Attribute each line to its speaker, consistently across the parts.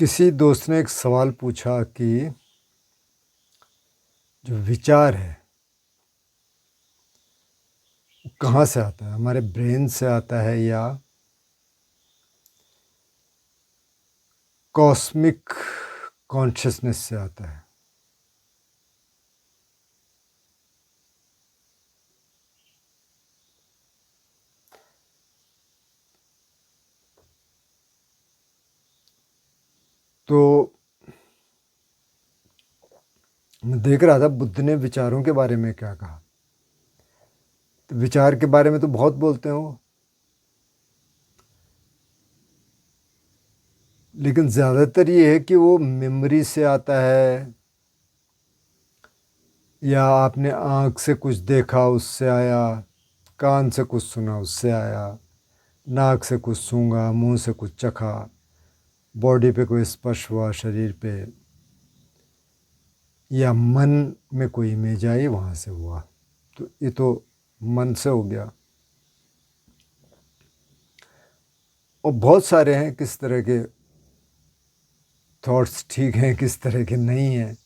Speaker 1: किसी दोस्त ने एक सवाल पूछा कि जो विचार है वो कहाँ से आता है, हमारे ब्रेन से आता है या कॉस्मिक कॉन्शियसनेस से आता है। तो मैं देख रहा था बुद्ध ने विचारों के बारे में क्या कहा। तो विचार के बारे में तो बहुत बोलते हैं वो, लेकिन ज़्यादातर ये है कि वो मेमोरी से आता है, या आपने आँख से कुछ देखा उससे आया, कान से कुछ सुना उससे आया, नाक से कुछ सूंघा, मुंह से कुछ चखा, बॉडी पे कोई स्पर्श हुआ शरीर पे, या मन में कोई इमेज आई वहाँ से हुआ। तो ये तो मन से हो गया। और बहुत सारे हैं किस तरह के थॉट्स ठीक हैं, किस तरह के नहीं हैं।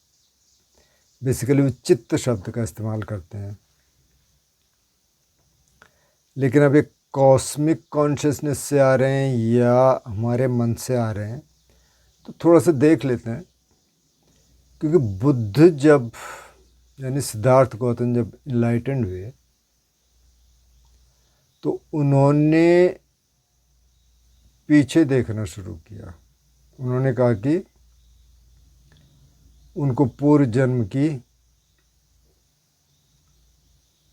Speaker 1: बेसिकली वो चित्त शब्द का इस्तेमाल करते हैं। लेकिन अब ये कॉस्मिक कॉन्शियसनेस से आ रहे हैं या हमारे मन से आ रहे हैं, तो थोड़ा सा देख लेते हैं। क्योंकि बुद्ध जब, यानी सिद्धार्थ गौतम जब इनलाइटेंड हुए, तो उन्होंने पीछे देखना शुरू किया। उन्होंने कहा कि उनको पूर्व जन्म की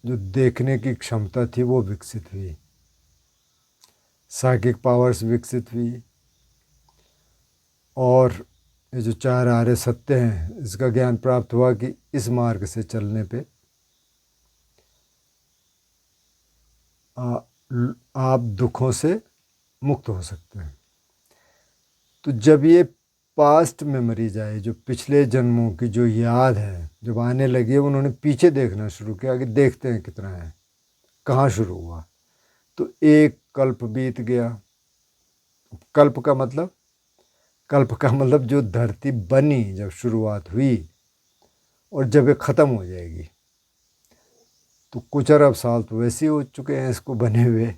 Speaker 1: जो देखने की क्षमता थी वो विकसित हुई, साइकिक पावर्स विकसित हुई, और ये जो चार आर्य सत्य हैं इसका ज्ञान प्राप्त हुआ कि इस मार्ग से चलने पे आप दुखों से मुक्त हो सकते हैं। तो जब ये पास्ट मेमोरीज आई, जो पिछले जन्मों की जो याद है जब आने लगी, उन्होंने पीछे देखना शुरू किया कि देखते हैं कितना है, कहाँ शुरू हुआ। तो एक कल्प बीत गया। कल्प का मतलब, कल्प का मतलब जो धरती बनी जब शुरुआत हुई और जब ये ख़त्म हो जाएगी, तो कुछ अरब साल तो वैसे ही हो चुके हैं इसको बने हुए।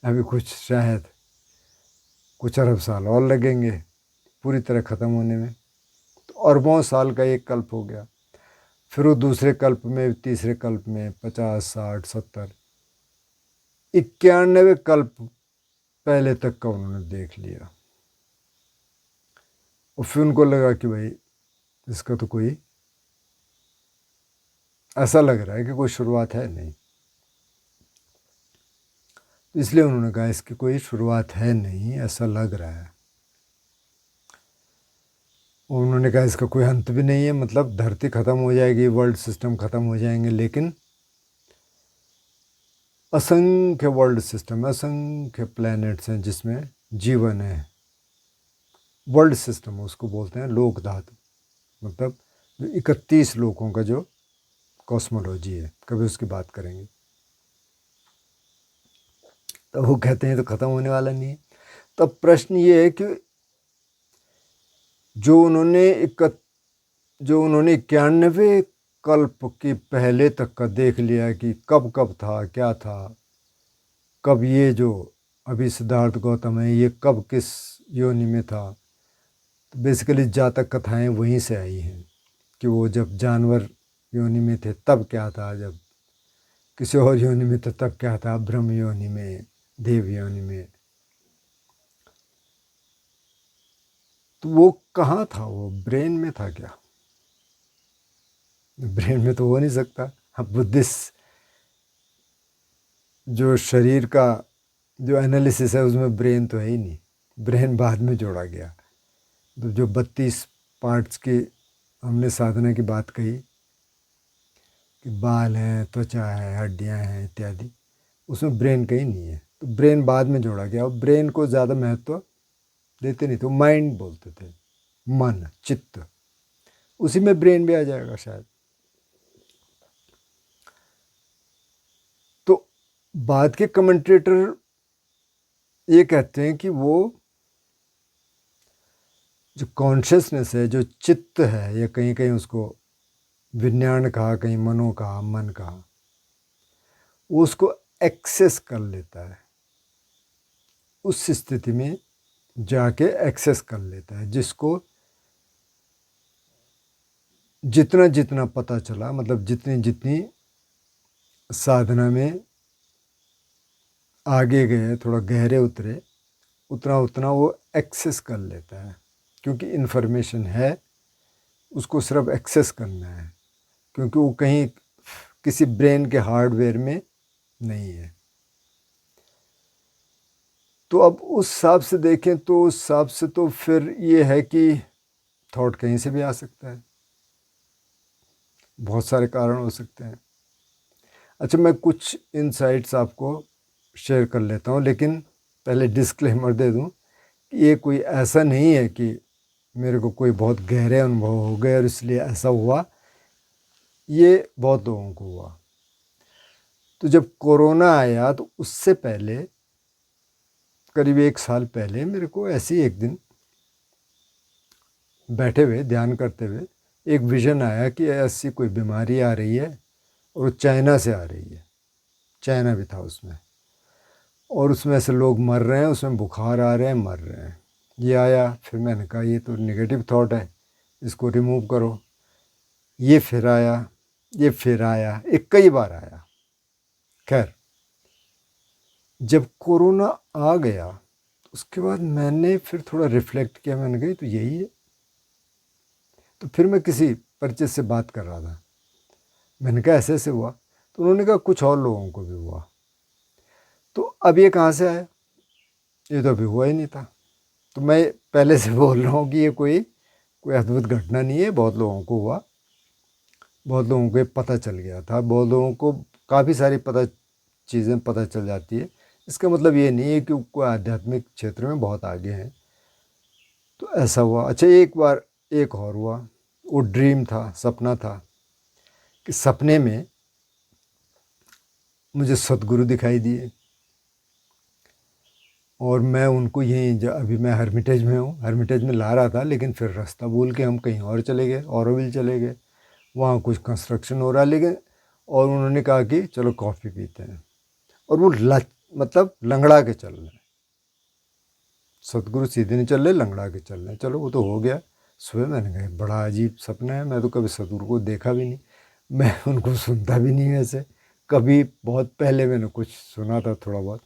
Speaker 1: अभी कुछ शायद कुछ अरब साल और लगेंगे पूरी तरह ख़त्म होने में। तो अरबों साल का एक कल्प हो गया। फिर वो दूसरे कल्प में, तीसरे कल्प में 50, 60, 70, 91 कल्प पहले तक का उन्होंने देख लिया। और फिर उनको लगा कि भाई इसका तो कोई, ऐसा लग रहा है कि कोई शुरुआत है नहीं। तो इसलिए उन्होंने कहा इसकी कोई शुरुआत है नहीं, ऐसा लग रहा है। उन्होंने कहा इसका कोई अंत भी नहीं है, मतलब धरती ख़त्म हो जाएगी, वर्ल्ड सिस्टम ख़त्म हो जाएंगे, लेकिन असंख्य वर्ल्ड सिस्टम, असंख्य प्लैनेट्स हैं जिसमें जीवन है। वर्ल्ड सिस्टम उसको बोलते हैं, लोक धातु, मतलब जो 31 लोकों का जो कॉस्मोलॉजी है, कभी उसकी बात करेंगे। तो वो कहते हैं तो ख़त्म होने वाला नहीं है। तब प्रश्न ये है कि जो उन्होंने 91 कल्प के पहले तक का देख लिया कि कब कब था, क्या था, कब ये जो अभी सिद्धार्थ गौतम है ये कब किस योनि में था। तो बेसिकली जातक कथाएं वहीं से आई हैं कि वो जब जानवर योनि में थे तब क्या था, जब किसी और योनि में था तब क्या था, ब्रह्म योनि में, देव योनि में। तो वो कहाँ था, वो ब्रेन में था क्या? ब्रेन में तो हो नहीं सकता। अब बुद्धिस्ट जो शरीर का जो एनालिसिस है उसमें ब्रेन तो है ही नहीं, ब्रेन बाद में जोड़ा गया। तो जो 32 पार्ट्स की हमने साधना की बात कही कि बाल हैं, त्वचा है, हड्डियां हैं इत्यादि, उसमें ब्रेन कहीं नहीं है। तो ब्रेन बाद में जोड़ा गया, और ब्रेन को ज़्यादा महत्व देते नहीं थे, माइंड बोलते थे, मन, चित्त, उसी में ब्रेन भी आ जाएगा शायद। तो बाद के कमेंटेटर ये कहते हैं कि वो जो कॉन्शियसनेस है, जो चित्त है, या कहीं कहीं उसको विज्ञान कहा, कहीं मनो कहा, मन कहा, वो उसको एक्सेस कर लेता है, उस स्थिति में जाके एक्सेस कर लेता है, जिसको जितना जितना पता चला, मतलब जितनी जितनी साधना में आगे गए, थोड़ा गहरे उतरे, उतना उतना वो एक्सेस कर लेता है, क्योंकि इन्फॉर्मेशन है, उसको सिर्फ एक्सेस करना है, क्योंकि वो कहीं किसी ब्रेन के हार्डवेयर में नहीं है। तो अब उस हिसाब से देखें तो उस हिसाब से तो फिर ये है कि थॉट कहीं से भी आ सकता है, बहुत सारे कारण हो सकते हैं। अच्छा, मैं कुछ इनसाइट्स आपको शेयर कर लेता हूँ, लेकिन पहले डिस्क्लेमर दे दूँ कि ये कोई ऐसा नहीं है कि मेरे को कोई बहुत गहरे अनुभव हो गए और इसलिए ऐसा हुआ, ये बहुत लोगों को हुआ। तो जब कोरोना आया तो उससे पहले, करीब 1 साल पहले, मेरे को ऐसे ही एक दिन बैठे हुए ध्यान करते हुए एक विज़न आया कि ऐसी कोई बीमारी आ रही है और वो चाइना से आ रही है, चाइना भी था उसमें, और उसमें ऐसे लोग मर रहे हैं, उसमें बुखार आ रहे हैं, मर रहे हैं। ये आया, फिर मैंने कहा ये तो नेगेटिव थॉट है, इसको रिमूव करो। ये फिर आया, ये फिर आया, एक कई बार आया। खैर, जब कोरोना आ गया उसके बाद मैंने फिर थोड़ा रिफ्लेक्ट किया, मैंने कहा तो यही है। तो फिर मैं किसी परिचित से बात कर रहा था, मैंने कहा ऐसे ऐसे हुआ, तो उन्होंने कहा कुछ और लोगों को भी हुआ। तो अब ये कहाँ से आया, ये तो अभी हुआ ही नहीं था। तो मैं पहले से बोल रहा हूँ कि ये कोई अद्भुत घटना नहीं है, बहुत लोगों को हुआ, बहुत लोगों को पता चल गया था, बहुत लोगों को काफ़ी सारी चीज़ें पता चल जाती है। इसका मतलब ये नहीं है कि कोई आध्यात्मिक क्षेत्र में बहुत आगे हैं। तो ऐसा हुआ। अच्छा, एक बार एक और हुआ, वो ड्रीम था, सपना था, कि सपने में मुझे सतगुरु दिखाई दिए और मैं उनको यहीं, अभी मैं हर्मिटेज में हूँ, हर्मिटेज में ला रहा था, लेकिन फिर रास्ता भूल के हम कहीं और चले गए, औरविल चले गए, वहाँ कुछ कंस्ट्रक्शन हो रहा है, लेकिन और उन्होंने कहा कि चलो कॉफ़ी पीते हैं, और वो मतलब लंगड़ा के चल रहे हैं, सतगुरु सीधे नहीं चल रहे, लंगड़ा के चल रहे हैं। चलो वो तो हो गया। सुबह मैंने कहा बड़ा अजीब सपना है, मैं तो कभी सतगुरु को देखा भी नहीं, मैं उनको सुनता भी नहीं ऐसे, कभी बहुत पहले मैंने कुछ सुना था थोड़ा बहुत।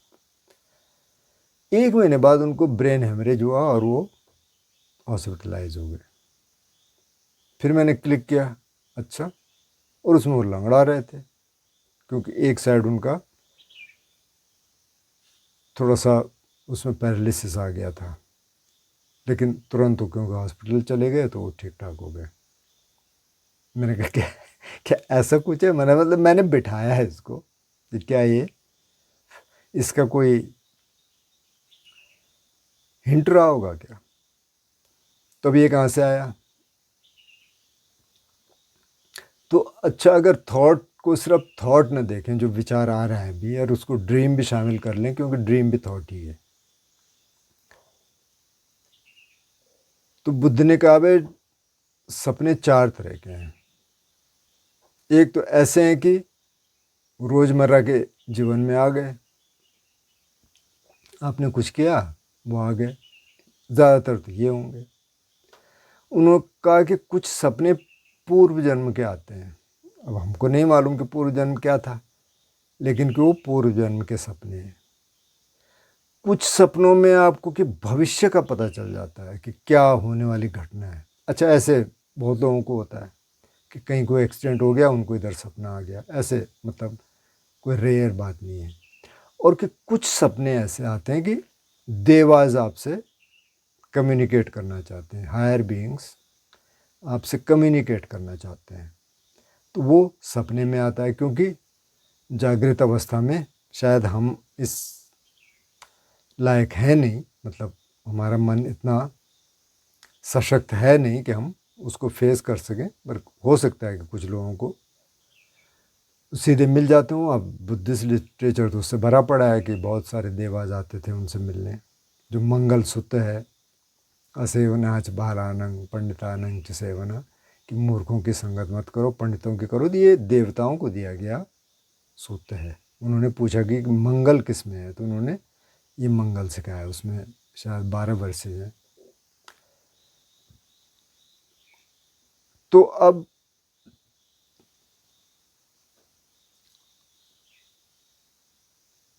Speaker 1: 1 महीने बाद उनको ब्रेन हेमरेज हुआ और वो हॉस्पिटलाइज हो गए। फिर मैंने क्लिक किया, अच्छा, और उसमें वो लंगड़ा रहे थे, क्योंकि एक साइड उनका थोड़ा सा उसमें पैरालिसिस आ गया था, लेकिन तुरंत वो क्योंकि हॉस्पिटल चले गए तो वो ठीक ठाक हो गए। मैंने कहा क्या क्या ऐसा कुछ है, मैंने मतलब मैंने बिठाया है इसको कि क्या ये इसका कोई हिंट रहा होगा क्या। तो अब ये कहाँ से आया। तो अच्छा, अगर थॉट को सिर्फ थॉट न देखें, जो विचार आ रहा है भी, और उसको ड्रीम भी शामिल कर लें, क्योंकि ड्रीम भी थॉट ही है। तो बुद्ध ने कहा भाई सपने 4 तरह के हैं। एक तो ऐसे हैं कि रोज़मर्रा के जीवन में आ गए, आपने कुछ किया वो आ गए, ज़्यादातर तो ये होंगे। उन्होंने कहा कि कुछ सपने पूर्व जन्म के आते हैं। अब हमको नहीं मालूम कि पूर्व जन्म क्या था, लेकिन कि वो पूर्व जन्म के सपने हैं। कुछ सपनों में आपको कि भविष्य का पता चल जाता है कि क्या होने वाली घटना है। अच्छा, ऐसे बहुत लोगों को होता है कि कहीं कोई एक्सीडेंट हो गया, उनको इधर सपना आ गया, ऐसे मतलब कोई रेयर बात नहीं है। और कि कुछ सपने ऐसे आते हैं कि देवाज आपसे कम्युनिकेट करना चाहते हैं, हायर बीइंग्स आपसे कम्युनिकेट करना चाहते हैं, तो वो सपने में आता है। क्योंकि जागृत अवस्था में शायद हम इस लायक है नहीं, मतलब हमारा मन इतना सशक्त है नहीं कि हम उसको फेस कर सकें, पर हो सकता है कि कुछ लोगों को सीधे मिल जाते हूँ। अब बुद्धिस्ट लिटरेचर तो उससे भरा पड़ा है कि बहुत सारे देवाज आते थे उनसे मिलने। जो मंगल सूत्र है असेवनाच बालानंग पंडितानंग च सेवना, कि मूर्खों की संगत मत करो, पंडितों की करो। ये देवताओं को दिया गया सूत्र है। उन्होंने पूछा कि मंगल किस में है, तो उन्होंने ये मंगल सिखाया। उसमें शायद 12 वर्सेज हैं। तो अब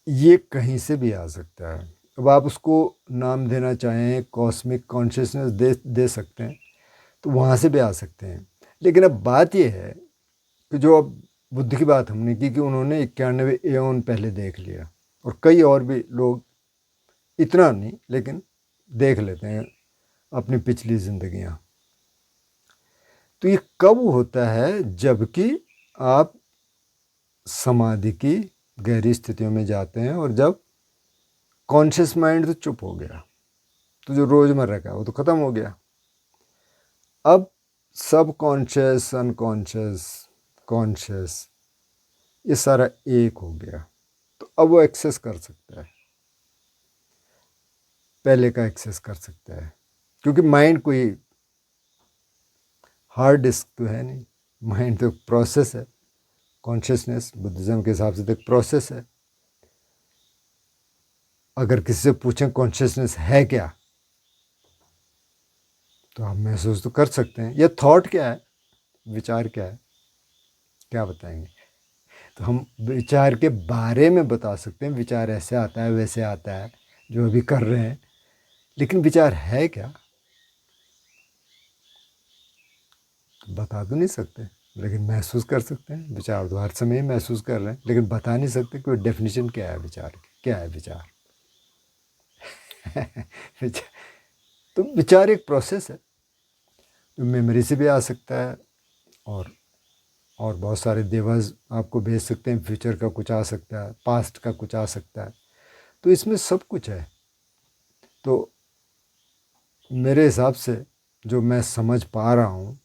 Speaker 1: ये कहीं से भी आ सकता है। अब आप उसको नाम देना चाहें कॉस्मिक कॉन्शियसनेस दे सकते हैं, तो वहाँ से भी आ सकते हैं। लेकिन अब बात ये है कि जो अब बुद्ध की बात हमने की कि उन्होंने 91 एओन पहले देख लिया, और कई और भी लोग, इतना नहीं लेकिन देख लेते हैं अपनी पिछली जिंदगियां। तो ये कब होता है? जबकि आप समाधि की गहरी स्थितियों में जाते हैं, और जब कॉन्शियस माइंड तो चुप हो गया, तो जो रोज़मर्रा का वो तो ख़त्म हो गया। अब सब कॉन्शियस, अनकॉन्शियस, कॉन्शियस, ये सारा एक हो गया। तो अब वो एक्सेस कर सकता है, पहले का एक्सेस कर सकता है, क्योंकि माइंड कोई हार्ड डिस्क तो है नहीं। माइंड तो प्रोसेस है। कॉन्शियसनेस बुद्धिज़्म के हिसाब से तो एक प्रोसेस है। अगर किसी से पूछें कॉन्शियसनेस है क्या, तो आप महसूस तो कर सकते हैं। या थॉट क्या है, विचार क्या है, क्या बताएंगे? तो हम विचार के बारे में बता सकते हैं, विचार ऐसे आता है वैसे आता है जो अभी कर रहे हैं, लेकिन विचार है क्या, तो बता तो नहीं सकते, लेकिन महसूस कर सकते हैं। विचार तो हर समय ही महसूस कर रहे हैं, लेकिन बता नहीं सकते कि डेफिनेशन क्या है विचार की, क्या है विचार। विचार तो विचार एक प्रोसेस है, जो मेमोरी से भी आ सकता है, और बहुत सारे देवाज आपको भेज सकते हैं। फ्यूचर का कुछ आ सकता है, पास्ट का कुछ आ सकता है, तो इसमें सब कुछ है। तो मेरे हिसाब से जो मैं समझ पा रहा हूँ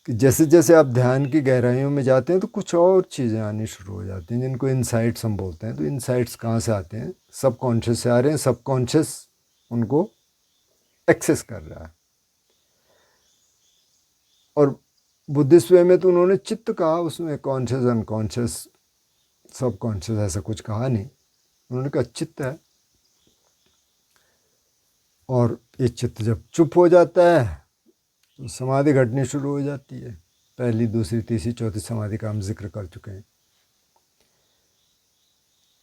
Speaker 1: कि जैसे जैसे आप ध्यान की गहराइयों में जाते हैं, तो कुछ और चीज़ें आनी शुरू हो जाती हैं, जिनको इनसाइट्स हम बोलते हैं। तो इनसाइट्स कहाँ से आते हैं? सब कॉन्शियस से आ रहे हैं। सब कॉन्शियस उनको एक्सेस कर रहा है। और बुद्धिस्ट वे में तो उन्होंने चित्त कहा, उसमें कॉन्शियस, अनकॉन्शियस, सब कॉन्शियस ऐसा कुछ कहा नहीं। उन्होंने कहा चित्त है, और ये चित्त जब चुप हो जाता है तो समाधि घटनी शुरू हो जाती है। पहली, दूसरी, तीसरी, चौथी समाधि का हम जिक्र कर चुके हैं।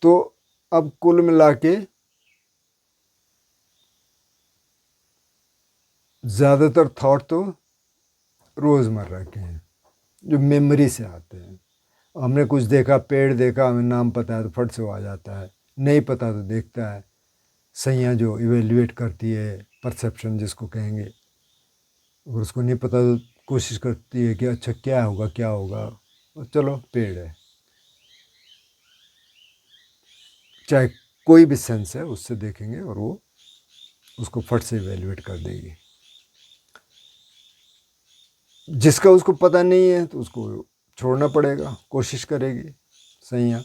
Speaker 1: तो अब कुल मिला के ज़्यादातर थॉट तो रोज़मर्रा के हैं, जो मेमोरी से आते हैं। हमने कुछ देखा, पेड़ देखा, हमें नाम पता है तो फट से वो आ जाता है। नहीं पता तो देखता है। सैया जो इवेल्युएट करती है, परसेप्शन जिसको कहेंगे, अगर उसको नहीं पता तो कोशिश करती है कि अच्छा क्या होगा, क्या होगा, और चलो पेड़ है। चाहे कोई भी सेंस है, उससे देखेंगे और वो उसको फट से इवेल्युएट कर देगी। जिसका उसको पता नहीं है तो उसको छोड़ना पड़ेगा, कोशिश करेगी सैया,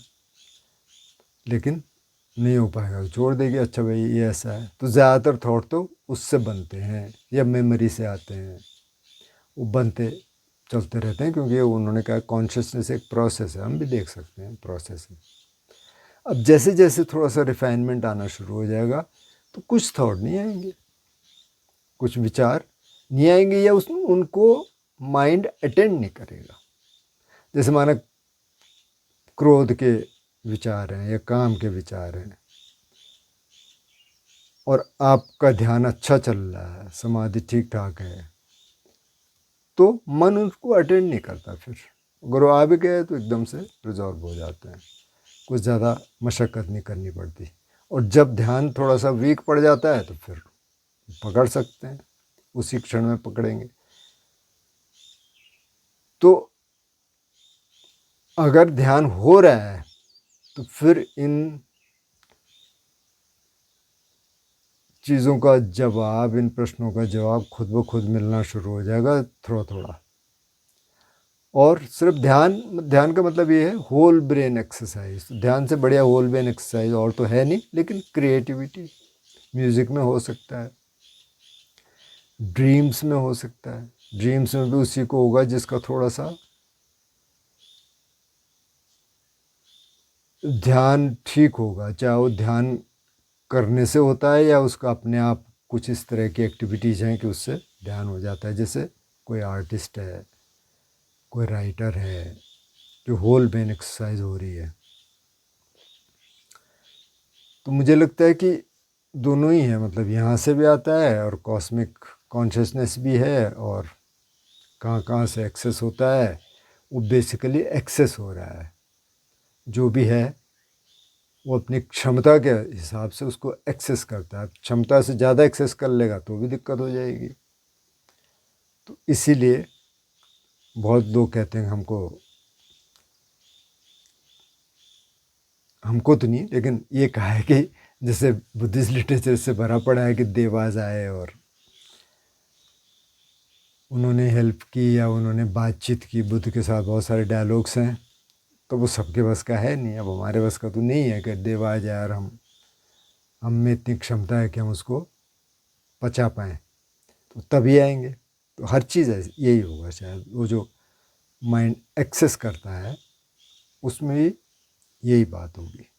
Speaker 1: लेकिन नहीं हो पाएगा तो छोड़ देगी। अच्छा भाई ये ऐसा है। तो ज़्यादातर थॉट तो उससे बनते हैं या मेमोरी से आते हैं, वो बनते चलते रहते हैं, क्योंकि उन्होंने कहा कॉन्शियसनेस एक प्रोसेस है। हम भी देख सकते हैं प्रोसेस है। अब जैसे जैसे थोड़ा सा रिफाइनमेंट आना शुरू हो जाएगा, तो कुछ थॉट नहीं आएंगे, कुछ विचार नहीं आएंगे, या उसमें उनको माइंड अटेंड नहीं करेगा। जैसे माना क्रोध के विचार हैं या काम के विचार हैं, और आपका ध्यान अच्छा चल रहा है, समाधि ठीक ठाक है, तो मन उसको अटेंड नहीं करता। फिर अगर वो आ भी गए तो एकदम से रिजॉल्व हो जाते हैं, कुछ ज़्यादा मशक्क़त नहीं करनी पड़ती। और जब ध्यान थोड़ा सा वीक पड़ जाता है तो फिर पकड़ सकते हैं, उसी क्षण में पकड़ेंगे। तो अगर ध्यान हो रहा है तो फिर इन चीज़ों का जवाब, इन प्रश्नों का जवाब खुद ब खुद मिलना शुरू हो जाएगा, थोड़ा थोड़ा। और सिर्फ ध्यान, ध्यान का मतलब ये है होल ब्रेन एक्सरसाइज। ध्यान से बढ़िया होल ब्रेन एक्सरसाइज और तो है नहीं, लेकिन क्रिएटिविटी म्यूज़िक में हो सकता है, ड्रीम्स में हो सकता है, ड्रीम्स में भी उसी को होगा जिसका थोड़ा सा ध्यान ठीक होगा, चाहे वो ध्यान करने से होता है या उसका अपने आप कुछ इस तरह की एक्टिविटीज़ हैं कि उससे ध्यान हो जाता है। जैसे कोई आर्टिस्ट है, कोई राइटर है, जो होल ब्रेन एक्सरसाइज हो रही है। तो मुझे लगता है कि दोनों ही है, मतलब यहाँ से भी आता है और कॉस्मिक कॉन्शियसनेस भी है, और कहाँ कहाँ से एक्सेस होता है, वो बेसिकली एक्सेस हो रहा है। जो भी है वो अपनी क्षमता के हिसाब से उसको एक्सेस करता है। क्षमता से ज़्यादा एक्सेस कर लेगा तो भी दिक्कत हो जाएगी। तो इसीलिए बहुत लोग कहते हैं हमको तो नहीं, लेकिन ये कहा है कि जैसे बुद्धिस्ट लिटरेचर से भरा पड़ा है कि देवाज आए और उन्होंने हेल्प की या उन्होंने बातचीत की, बुद्ध के साथ बहुत सारे डायलॉग्स हैं। तो वो सबके बस का है नहीं। अब हमारे बस का तो नहीं है कि देव आ जाए और हम में इतनी क्षमता है कि हम उसको पचा पाएँ, तो तभी आएंगे। तो हर चीज़ यही होगा शायद, वो जो माइंड एक्सेस करता है उसमें भी यही बात होगी।